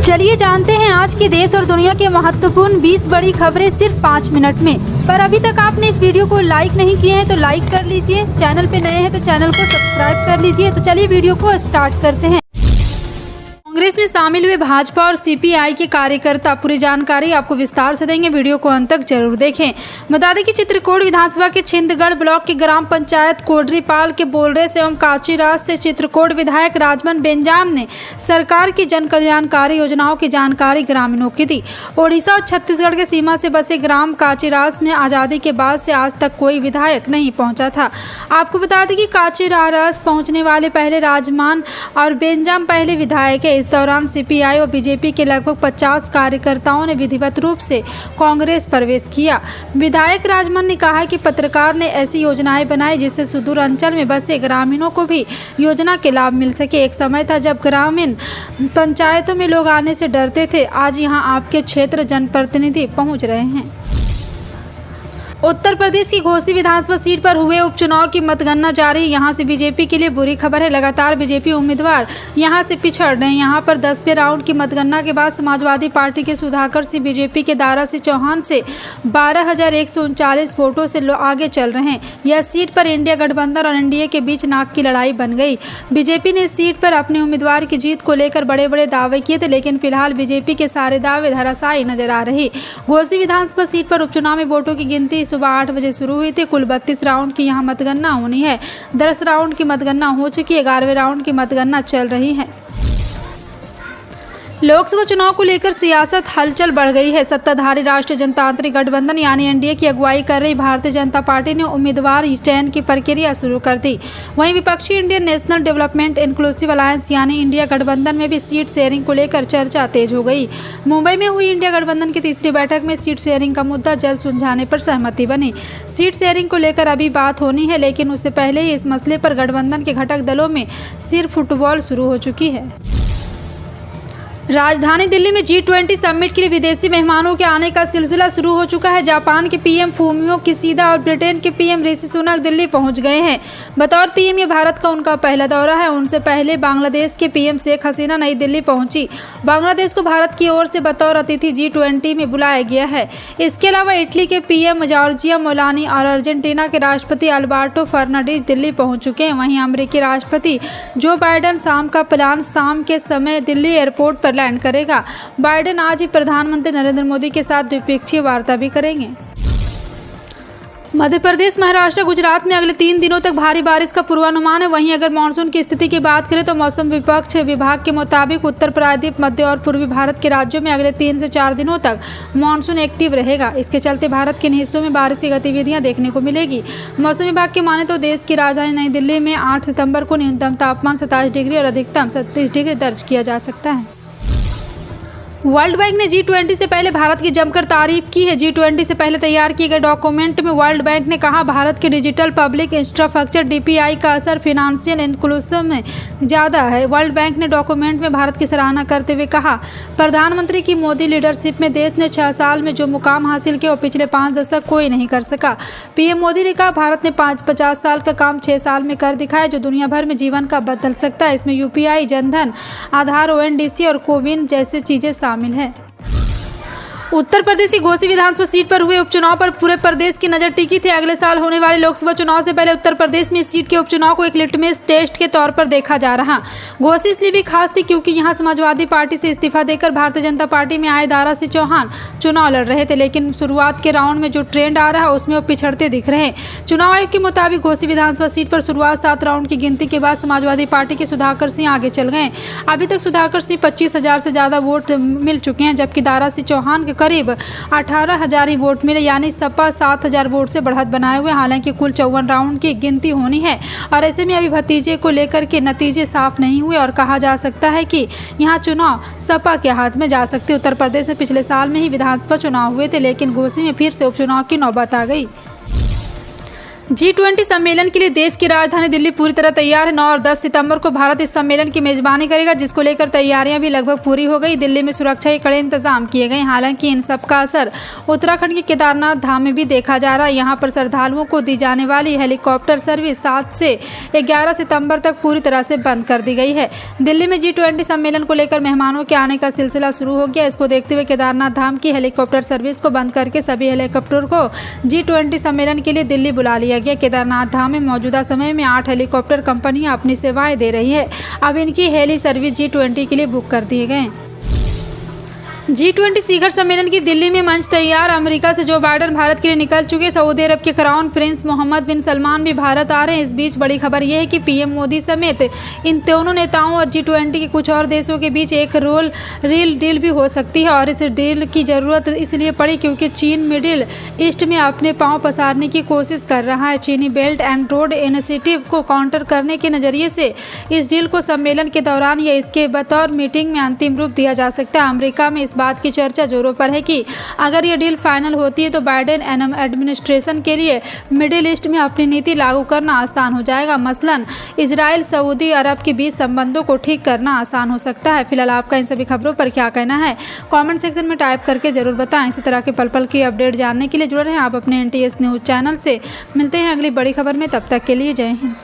चलिए जानते हैं आज के देश और दुनिया के महत्वपूर्ण 20 बड़ी खबरें सिर्फ 5 मिनट में। पर अभी तक आपने इस वीडियो को लाइक नहीं किए हैं तो लाइक कर लीजिए, चैनल पे नए हैं तो चैनल को सब्सक्राइब कर लीजिए। तो चलिए वीडियो को स्टार्ट करते हैं। कांग्रेस में शामिल हुए भाजपा और सीपीआई के कार्यकर्ता, पूरी जानकारी आपको विस्तार से देंगे, वीडियो को अंत तक जरूर देखें। बता दें कि चित्रकूट विधानसभा के छिंदगढ़ ब्लॉक के ग्राम पंचायत कोडरीपाल के बोलरेस एवं काचीराज से चित्रकूट विधायक राजमन बेंजाम ने सरकार की जन कल्याणकारी योजनाओं की जानकारी ग्रामीणों की दी। ओडिशा और छत्तीसगढ़ के सीमा से बसे ग्राम काचीराज में आज़ादी के बाद से आज तक कोई विधायक नहीं पहुंचा था। आपको बता दें कि काचीराज पहुंचने वाले पहले राजमान और बेंजाम पहले विधायक है। इस दौरान सीपीआई और बीजेपी के लगभग 50 कार्यकर्ताओं ने विधिवत रूप से कांग्रेस प्रवेश किया। विधायक राजमन ने कहा कि पत्रकार ने ऐसी योजनाएं बनाई जिससे सुदूर अंचल में बसे ग्रामीणों को भी योजना के लाभ मिल सके। एक समय था जब ग्रामीण पंचायतों में लोग आने से डरते थे, आज यहां आपके क्षेत्र जनप्रतिनिधि पहुंच रहे हैं। उत्तर प्रदेश की घोसी विधानसभा सीट पर हुए उपचुनाव की मतगणना जारी। यहां से बीजेपी के लिए बुरी खबर है, लगातार बीजेपी उम्मीदवार यहां से पिछड़ रहे हैं। यहां पर 10वें राउंड की मतगणना के बाद समाजवादी पार्टी के सुधाकर सिंह बीजेपी के दारा सिंह चौहान से 12,139 वोटों से आगे चल रहे हैं। यह सीट पर इंडिया गठबंधन और एनडीए के बीच नाक की लड़ाई बन गई। बीजेपी ने इस सीट पर अपने उम्मीदवार की जीत को लेकर बड़े बड़े दावे किए थे, लेकिन फिलहाल बीजेपी के सारे दावे धराशायी नजर आ रहे। घोसी विधानसभा सीट पर उपचुनाव में वोटों की गिनती सुबह 8 बजे शुरू हुई थी। कुल 32 राउंड की यहां मतगणना होनी है। 10 राउंड की मतगणना हो चुकी है, 11वें राउंड की मतगणना चल रही है। लोकसभा चुनाव को लेकर सियासत हलचल बढ़ गई है। सत्ताधारी राष्ट्रीय जनतांत्रिक गठबंधन यानी एनडीए की अगुवाई कर रही भारतीय जनता पार्टी ने उम्मीदवार चयन की प्रक्रिया शुरू कर दी। वहीं विपक्षी Indian national development inclusive alliance यानी इंडिया गठबंधन में भी सीट शेयरिंग को लेकर चर्चा तेज हो गई। मुंबई में हुई इंडिया गठबंधन की तीसरी बैठक में सीट शेयरिंग का मुद्दा जल्द सुलझाने पर सहमति बनी। सीट शेयरिंग को लेकर अभी बात होनी है, लेकिन उससे पहले ही इस मसले पर गठबंधन के घटक दलों में सिर फुटबॉल शुरू हो चुकी है। राजधानी दिल्ली में G20 समिट के लिए विदेशी मेहमानों के आने का सिलसिला शुरू हो चुका है। जापान के पीएम फूमियो किशिदा और ब्रिटेन के पीएम ऋषि सुनक दिल्ली पहुंच गए हैं। बतौर पीएम ये भारत का उनका पहला दौरा है। उनसे पहले बांग्लादेश के पीएम शेख हसीना नई दिल्ली पहुंची। बांग्लादेश को भारत की ओर से बतौर अतिथि G20 में बुलाया गया है। इसके अलावा इटली के पीएम जॉर्जिया मेलोनी और अर्जेंटीना के राष्ट्रपति अल्बर्टो फर्नांडीज दिल्ली पहुँच चुके हैं। वहीं अमेरिकी राष्ट्रपति जो बाइडेन शाम के समय दिल्ली एयरपोर्ट पर लैंड करेगा। बाइडेन आज ही प्रधानमंत्री नरेंद्र मोदी के साथ द्विपक्षीय वार्ता भी करेंगे। मध्य प्रदेश, महाराष्ट्र, गुजरात में अगले 3 दिनों तक भारी बारिश का पूर्वानुमान है। वहीं अगर मानसून की स्थिति की बात करें तो मौसम विभाग के मुताबिक उत्तर प्रायद्वीप, मध्य और पूर्वी भारत के राज्यों में अगले 3 से 4 दिनों तक मानसून एक्टिव रहेगा। इसके चलते भारत के इन हिस्सों में बारिश की गतिविधियां देखने को मिलेगी। मौसम विभाग के माने तो देश की राजधानी नई दिल्ली में 8 सितंबर को न्यूनतम तापमान 27 डिग्री और अधिकतम 37 डिग्री दर्ज किया जा सकता है। वर्ल्ड बैंक ने G20 से पहले भारत की जमकर तारीफ की है। G20 से पहले तैयार किए गए डॉक्यूमेंट में वर्ल्ड बैंक ने कहा, भारत के डिजिटल पब्लिक इंफ्रास्ट्रक्चर DPI का असर फिनेंशियल इंक्लूसिव में ज़्यादा है। वर्ल्ड बैंक ने डॉक्यूमेंट में भारत की सराहना करते हुए कहा, प्रधानमंत्री की मोदी लीडरशिप में देश ने 6 साल में जो मुकाम हासिल किया वो पिछले 5 दशक कोई नहीं कर सका। पीएम मोदी ने कहा, भारत ने 50 साल का काम 6 साल में कर दिखाया जो दुनिया भर में जीवन का बदल सकता है। इसमें UPI, जनधन, आधार, ONDC और कोविन जैसी चीज़ें शामिल है। उत्तर प्रदेश की घोसी विधानसभा सीट पर हुए उपचुनाव पर पूरे प्रदेश की नजर टिकी थी। अगले साल होने वाले लोकसभा चुनाव से पहले उत्तर प्रदेश में इस सीट के उपचुनाव को एक लिटमस टेस्ट के तौर पर देखा जा रहा। घोसी इसलिए भी खास थी क्योंकि यहां समाजवादी पार्टी से इस्तीफा देकर भारतीय जनता पार्टी में आए दारा सिंह चौहान चुनाव लड़ रहे थे, लेकिन शुरुआत के राउंड में जो ट्रेंड आ रहा है उसमें वो पिछड़ते दिख रहे हैं। चुनाव आयोग के मुताबिक घोसी विधानसभा सीट पर शुरुआत 7 राउंड की गिनती के बाद समाजवादी पार्टी के सुधाकर सिंह आगे चल गए। अभी तक सुधाकर सिंह 25,000 से ज़्यादा वोट मिल चुके हैं, जबकि दारा सिंह चौहान के करीब 18,000 ही वोट मिले, यानी सपा 7,000 वोट से बढ़त बनाए हुए। हालांकि कुल 54 राउंड की गिनती होनी है और ऐसे में अभी भतीजे को लेकर के नतीजे साफ नहीं हुए और कहा जा सकता है कि यहां चुनाव सपा के हाथ में जा सकते। उत्तर प्रदेश में पिछले साल में ही विधानसभा चुनाव हुए थे, लेकिन घोसी में फिर से उपचुनाव की नौबत आ गई। G20 सम्मेलन के लिए देश की राजधानी दिल्ली पूरी तरह तैयार है। 9 और 10 सितंबर को भारत इस सम्मेलन की मेजबानी करेगा, जिसको लेकर तैयारियां भी लगभग पूरी हो गई। दिल्ली में सुरक्षा के कड़े इंतजाम किए गए। हालांकि इन सब का असर उत्तराखंड के केदारनाथ धाम में भी देखा जा रहा है। यहां पर श्रद्धालुओं को दी जाने वाली हेलीकॉप्टर सर्विस 7 से 11 सितंबर तक पूरी तरह से बंद कर दी गई है। दिल्ली में G20 सम्मेलन को लेकर मेहमानों के आने का सिलसिला शुरू हो गया। इसको देखते हुए केदारनाथ धाम की हेलीकॉप्टर सर्विस को बंद करके सभी हेलीकॉप्टर को G20 सम्मेलन के लिए दिल्ली बुला लिया गया। केदारनाथ धाम में मौजूदा समय में 8 हेलीकॉप्टर कंपनियां अपनी सेवाएं दे रही है। अब इनकी हेली सर्विस G20 के लिए बुक कर दिए गए। G20 शिखर सम्मेलन की दिल्ली में मंच तैयार। अमेरिका से जो बाइडेन भारत के लिए निकल चुके। सऊदी अरब के क्राउन प्रिंस मोहम्मद बिन सलमान भी भारत आ रहे हैं। इस बीच बड़ी खबर यह है कि पीएम मोदी समेत इन दोनों नेताओं और G20 के कुछ और देशों के बीच एक रील डील भी हो सकती है। और इस डील की ज़रूरत इसलिए पड़ी क्योंकि चीन मिडिल ईस्ट में अपने पांव पसारने की कोशिश कर रहा है। चीनी बेल्ट एंड रोड इनिशिएटिव को काउंटर करने के नज़रिए से इस डील को सम्मेलन के दौरान या इसके बतौर मीटिंग में अंतिम रूप दिया जा सकता है। अमेरिका में इस बात की चर्चा जोरों पर है कि अगर ये डील फाइनल होती है तो बाइडेन एडमिनिस्ट्रेशन के लिए मिडिल ईस्ट में अपनी नीति लागू करना आसान हो जाएगा। मसलन इजराइल सऊदी अरब के बीच संबंधों को ठीक करना आसान हो सकता है। फिलहाल आपका इन सभी खबरों पर क्या कहना है, कमेंट सेक्शन में टाइप करके जरूर बताएं। इसी तरह के पल पल की अपडेट जानने के लिए जुड़े रहें आप अपने NTS न्यूज़ चैनल से। मिलते हैं अगली बड़ी खबर में, तब तक के लिए जय हिंद।